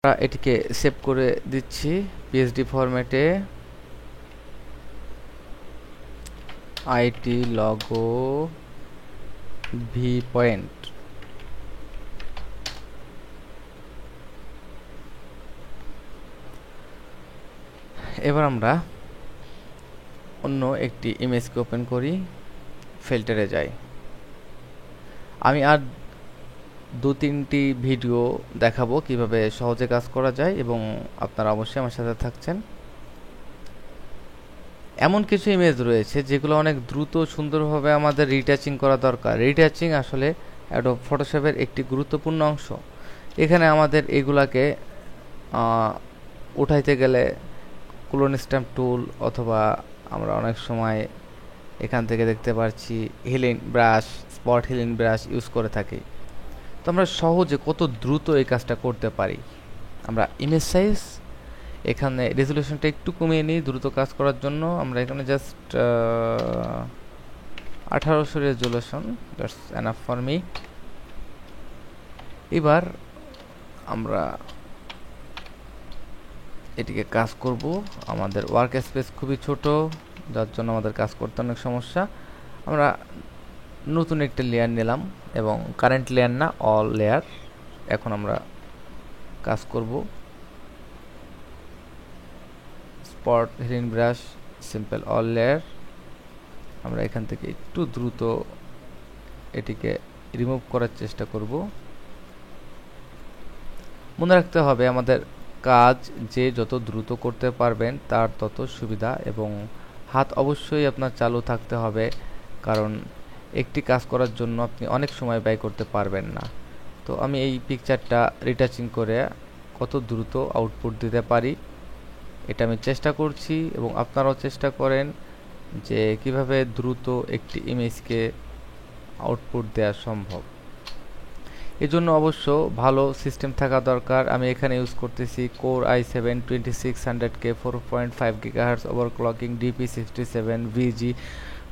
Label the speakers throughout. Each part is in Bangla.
Speaker 1: আমরা এটিকে সেভ করে দিচ্ছি পিএসডি ফরম্যাটে। IT logo V point. এবার আমরা অন্য একটি ইমেজকে ওপেন করি, ফিল্টারে যাই। আমি আর 2-3টি ভিডিও দেখাবো কিভাবে সহজে কাজ করা যায়, এবং আপনারা অবশ্যই আমার সাথে থাকছেন। এমন কিছু ইমেজ রয়েছে যেগুলো অনেক দ্রুত সুন্দরভাবে আমাদের রিটাচিং করা দরকার। রিটাচিং আসলে অ্যাডোব ফটোশপের একটি গুরুত্বপূর্ণ অংশ। এখানে আমাদের এগুলাকে উঠাইতে গেলে ক্লোন স্ট্যাম্প টুল, অথবা আমরা অনেক সময় এখান থেকে দেখতে পাচ্ছি healing brush, spot healing brush use করে থাকি। তো আমরা সহজে কত দ্রুত এই কাজটা করতে পারি। আমরা ইমেজ সাইজ এখানে রেজলিউশনটা একটু কমিয়ে নিই দ্রুত কাজ করার জন্য। আমরা এখানে just 1800 resolution, that's enough for me. এবার আমরা এটিকে কাজ করব। আমাদের ওয়ার্ক স্পেস খুবই ছোট, যার জন্য আমাদের কাজ করতে অনেক সমস্যা। আমরা নতুন একটা লেয়ার নিলাম, এবং কারেন্ট লেয়ার না, অল লেয়ার। এখন আমরা কাজ করব। Spot healing brush, simple all layer. আমরা এখান থেকে একটু দ্রুত এটিকে রিমুভ করার চেষ্টা করব। মনে রাখতে হবে আমাদের কাজ যে যত দ্রুত করতে পারবেন তার তত সুবিধা, এবং হাত অবশ্যই আপনার চালু থাকতে হবে, কারণ একটি কাজ করার জন্য আপনি অনেক সময় ব্যয় করতে পারবেন না। তো আমি এই পিকচারটা রিটাচিং করে কত দ্রুত আউটপুট দিতে পারি এটা আমি চেষ্টা করছি, এবং আপনারাও চেষ্টা করেন যে কিভাবে দ্রুত একটি ইমেজকে আউটপুট দেওয়া সম্ভব। এজন্য অবশ্য ভালো সিস্টেম থাকা দরকার। আমি এখানে ইউজ করতেছি core i7 2600K 4.5 GHz overclocking DP67 VG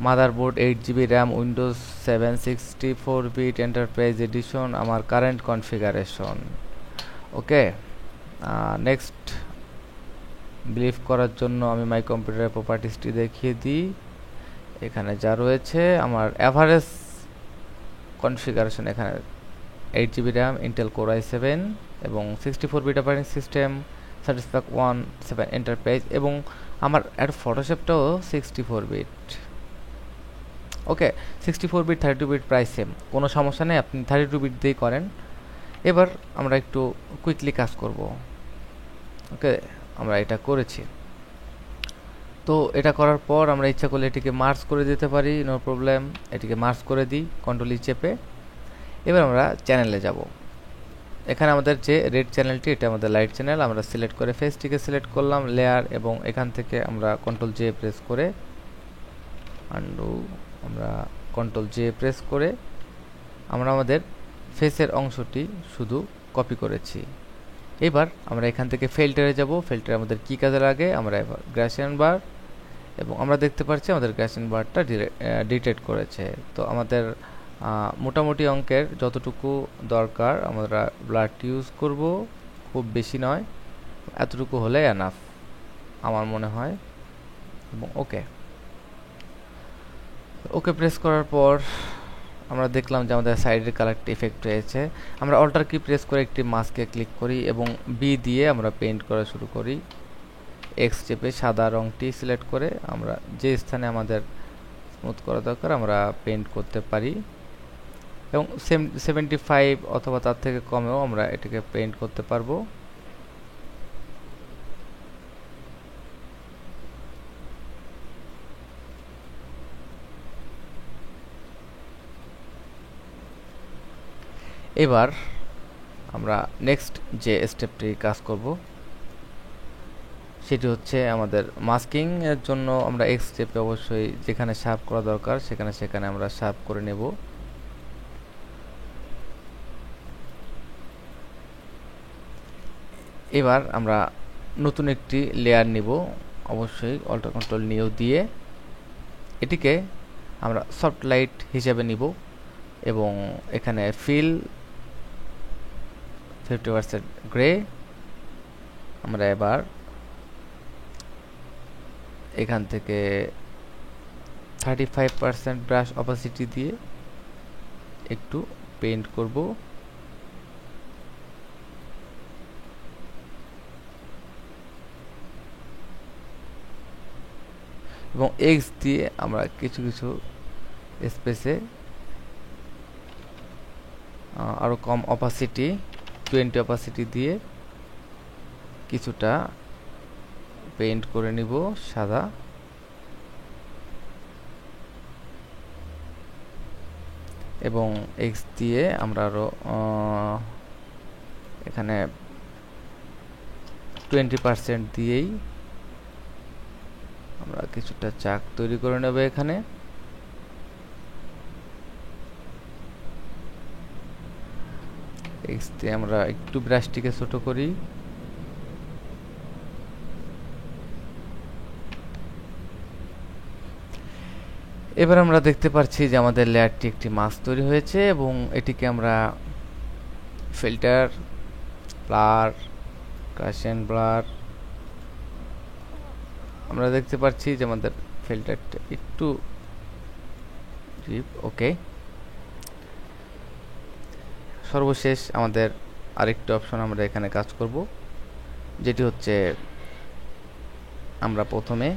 Speaker 1: motherboard, 8GB RAM, Windows 7 64-bit enterprise edition, আমার current configuration. Okay, next believe করার জন্য আমি মাই কম্পিউটারের প্রপার্টিসটি দেখিয়ে দিই। এখানে যা রয়েছে আমার অ্যাভারেজ কনফিগারেশন, এখানে 8GB RAM, Intel core i7 এবং 64-bit অপারেটিং সিস্টেম, স্যাটিসফ্যাক 1.7 এন্টারপ্রাইজ, এবং আমার ফটোশপটাও 64-bit। ওকে, 64-bit 32-bit প্রায় সেম, কোনো সমস্যা নেই, আপনি 32-bit দিয়েই করেন। এবার আমরা একটু কুইকলি কাজ করব। ওকে, আমরা এটা করেছি। তো এটা করার পর আমরা ইচ্ছা করলে এটিকে মার্জ করে দিতে পারি, নো প্রবলেম। এটিকে মার্জ করে দিই কন্ট্রোল ই চেপে। এবার আমরা চ্যানেলে যাব। এখানে আমাদের যে রেড চ্যানেলটি, এটা আমাদের লাইট চ্যানেল। আমরা সিলেক্ট করে ফেসটিকে সিলেক্ট করলাম, লেয়ার, এবং এখান থেকে আমরা কন্ট্রোল জে প্রেস করে আন্ডু, আমরা কন্ট্রোল জে প্রেস করে আমরা আমাদের ফেসের অংশটি শুধু কপি করেছি। এবার আমরা এখান থেকে ফিল্টারে যাব। ফিল্টারে আমাদের কি কাজে লাগে, আমরা এবার গ্রেডিয়েন্ট বার, এবং আমরা দেখতে পাচ্ছি আমাদের গ্রেডিয়েন্ট বারটা ডিটেক্ট করেছে। তো আমাদের মোটামুটি অঙ্কের যতটুকু দরকার আমরা ব্লাড ইউজ করব, খুব বেশি নয়, এতটুকু হলে এনাফ আমার মনে হয়। এবং ওকে ওকে প্রেস করার পর আমরা দেখলাম যে আমাদের সাইডের কালারটি ইফেক্ট হয়েছে। আমরা অল্টার কি প্রেস করে একটি মাস্কে ক্লিক করি, এবং বি দিয়ে আমরা পেইন্ট করা শুরু করি। এক্স চেপে সাদা রংটি সিলেক্ট করে আমরা যে স্থানে আমাদের স্মুথ করা দরকার আমরা পেইন্ট করতে পারি, এবং 75 অথবা তার থেকে কমেও আমরা এটাকে পেইন্ট করতে পারবো। এবার আমরা নেক্সট যে স্টেপটি কাজ করব সেটি হচ্ছে আমাদের মাস্কিং এর জন্য আমরা এক্স স্টেপে অবশ্যই যেখানে শার্প করা দরকার সেখানে আমরা শার্প করে নেব। এবার আমরা নতুন একটি লেয়ার নিব, অবশ্যই অল্টার কন্ট্রোল নিউ দিয়ে এটিকে আমরা সফট লাইট হিসেবে নিব, এবং এখানে ফিল 50% গ্রে আমরা এবার এখান থেকে 35% ব্রাশ অপাসিটি দিয়ে একটু পেইন্ট করব। এবং এক্স দিয়ে আমরা কিছু কিছু স্পেসে আরো কম অপাসিটি 20 অপাসিটি দিয়ে কিছুটা পেইন্ট করে নিব সাদা। এবং এক্স দিয়ে আমরা আরো এখানে 20% দিয়েই আমরা কিছুটা চাক তৈরি করে নেব। এখানে এক্স দিয়ে আমরা একটু ব্রাশটিকে ছোট করি। এবার আমরা দেখতে পাচ্ছি যে আমাদের লেয়ারটি একটি মাস্ক তৈরি হয়েছে এবং এটিকে আমরা ফিল্টার, ব্লার, গাউসিয়ান ব্লার, আমরা দেখতে পাচ্ছি যে আমাদের ফিল্টারটা একটু ডিপ। ওকে, সর্বশেষ আমাদের আরেকটি অপশন আমরা এখানে কাজ করব, যেটি হচ্ছে আমরা প্রথমে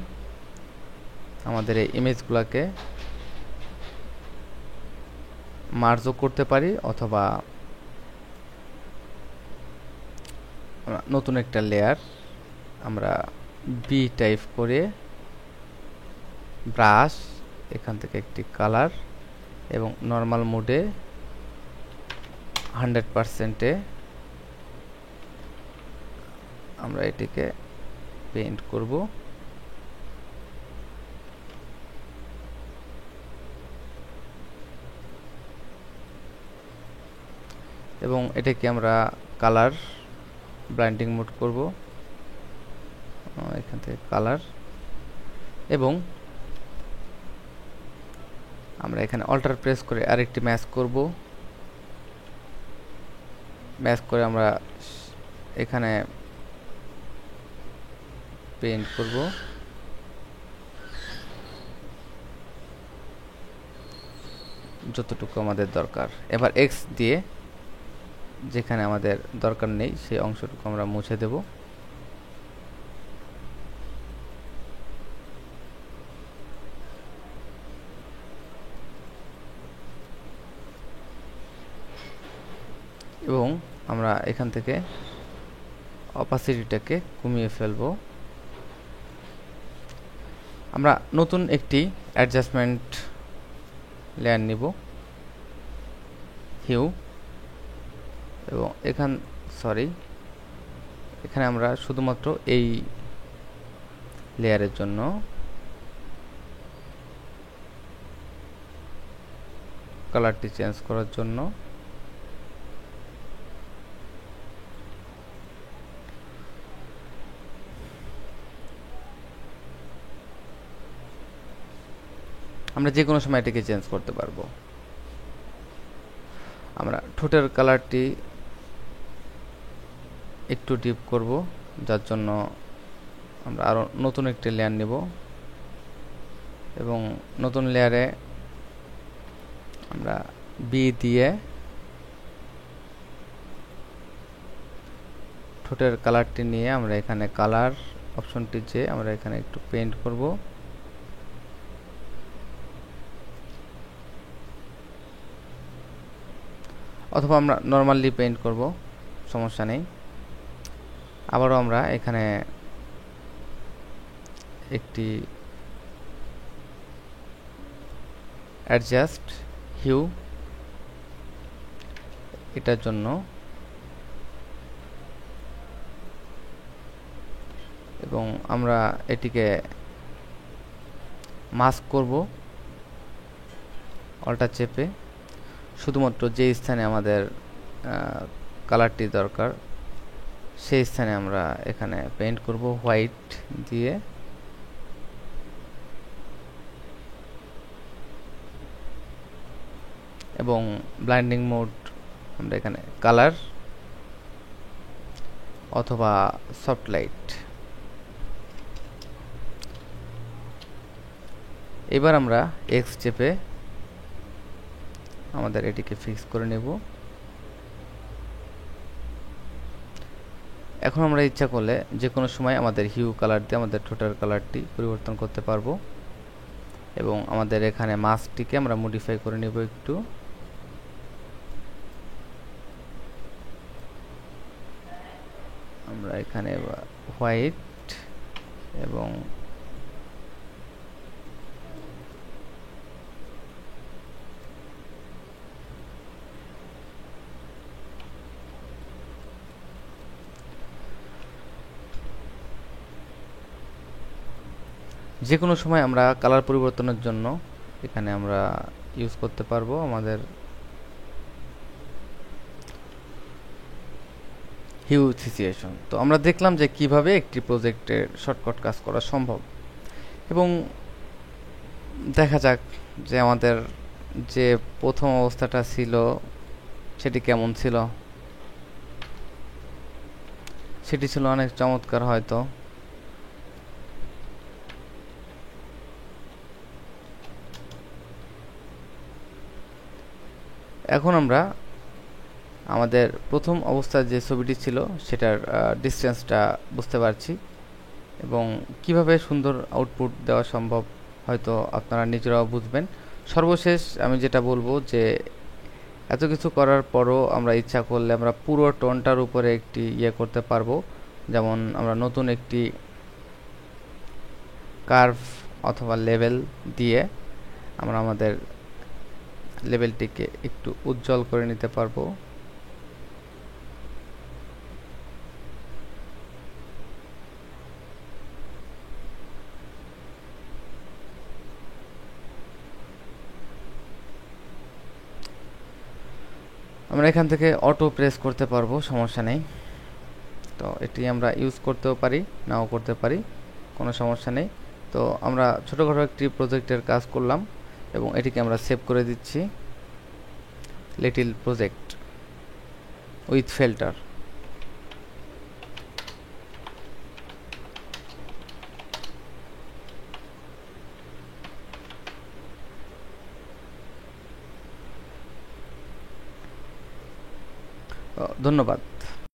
Speaker 1: আমাদের এই ইমেজগুলোকে মার্জও করতে পারি অথবা নতুন একটা লেয়ার আমরা বি টাইপ করে ব্রাশ, এখান থেকে একটি কালার এবং নর্মাল মোডে 100%-এ আমরা এটিকে পেইন্ট করব। এবং এটাকে আমরা কালার ব্লাইন্ডিং মোড করব, এখান থেকে কালার, এবং আমরা এখানে অল্টার প্রেস করে আরেকটি ম্যাচ করব। ম্যাচ করে আমরা এখানে পেইন্ট করব। যতটুকু আমাদের দরকার। এবার এক্স দিয়ে যেখানে আমাদের দরকার নেই সেই অংশটুকু আমরা মুছে দেব। এবং আমরা এখান থেকে অপাসিটিটাকে কমিয়ে ফেলব। আমরা নতুন একটি অ্যাডজাস্টমেন্ট লেয়ার নিব, হিউ, এবং এখানে আমরা শুধুমাত্র এই লেয়ারের জন্য কালারটি চেঞ্জ করার জন্য আমরা যে কোনো সময় এটাকে চেঞ্জ করতে পারবো। আমরা ঠোঁটের কালারটি একটু ডিপ করব, যার জন্য আমরা আরো নতুন একটি লেয়ার নিব এবং নতুন লেয়ারে আমরা বি দিয়ে ঠোঁটের কালারটি নিয়ে আমরা এখানে কালার অপশনটি যে আমরা এখানে একটু পেইন্ট করব। অথবা আমরা নরমালি পেইন্ট করব, সমস্যা নেই। আবারও আমরা এখানে একটি অ্যাডজাস্ট হিউ এটার জন্য এবং আমরা এটিকে মাস্ক করব অল্টার চেপে। শুধুমাত্র যে স্থানে আমাদের কালারটি দরকার সেই স্থানে আমরা এখানে পেইন্ট করব হোয়াইট দিয়ে। এবং ব্লাইন্ডিং মোড আমরা এখানে কালার, অথবা সফট লাইট। এবার আমরা এক্স চেপে আমাদের এটিকে ফিক্স করে নেব। এখন আমরা ইচ্ছা করলে যে কোনো সময় আমাদের হিউ কালার দিয়ে আমাদের ঠোঁটের কালারটি পরিবর্তন করতে পারবো এবং আমাদের এখানে মাস্কটিকে আমরা মডিফাই করে নেব একটু। আমরা এখানে হোয়াইট এবং যে কোনো সময় আমরা কালার পরিবর্তনের জন্য এখানে আমরা ইউজ করতে পারবো আমাদের হিউ সিচুয়েশন। তো আমরা দেখলাম যে কিভাবে একটি প্রজেক্টের শর্টকাট কাজ করা সম্ভব, এবং দেখা যাক যে আমাদের যে প্রথম অবস্থাটা ছিল সেটি কেমন ছিল। সেটি ছিল অনেক চমৎকার হয়তো। এখন আমরা আমাদের প্রথম অবস্থায় যে ছবিটি ছিল সেটার ডিসটেন্সটা বুঝতে পারছি এবং কিভাবে সুন্দর আউটপুট দেওয়া সম্ভব হয়তো আপনারা নিজেরাও বুঝবেন। সর্বশেষ আমি যেটা বলবো যে এত কিছু করার পরও আমরা ইচ্ছা করলে আমরা পুরো টোনটার উপরে একটি করতে পারবো, যেমন আমরা নতুন একটি কার্ভ অথবা লেভেল দিয়ে আমরা আমাদের লেভেলটিকে একটু উজ্জ্বল করে নিতে পারবো। আমরা এখান থেকে অটো প্রেস করতে পারবো, সমস্যা নেই। তো এটি আমরা ইউজ করতেও পারি, নাও করতে পারি, কোনো সমস্যা নেই। তো আমরা ছোটোখাটো একটি প্রজেক্টের কাজ করলাম এবং এটিকে আমরা সেভ করে দিচ্ছি, লিটল প্রজেক্ট উইথ ফিল্টার। ধন্যবাদ।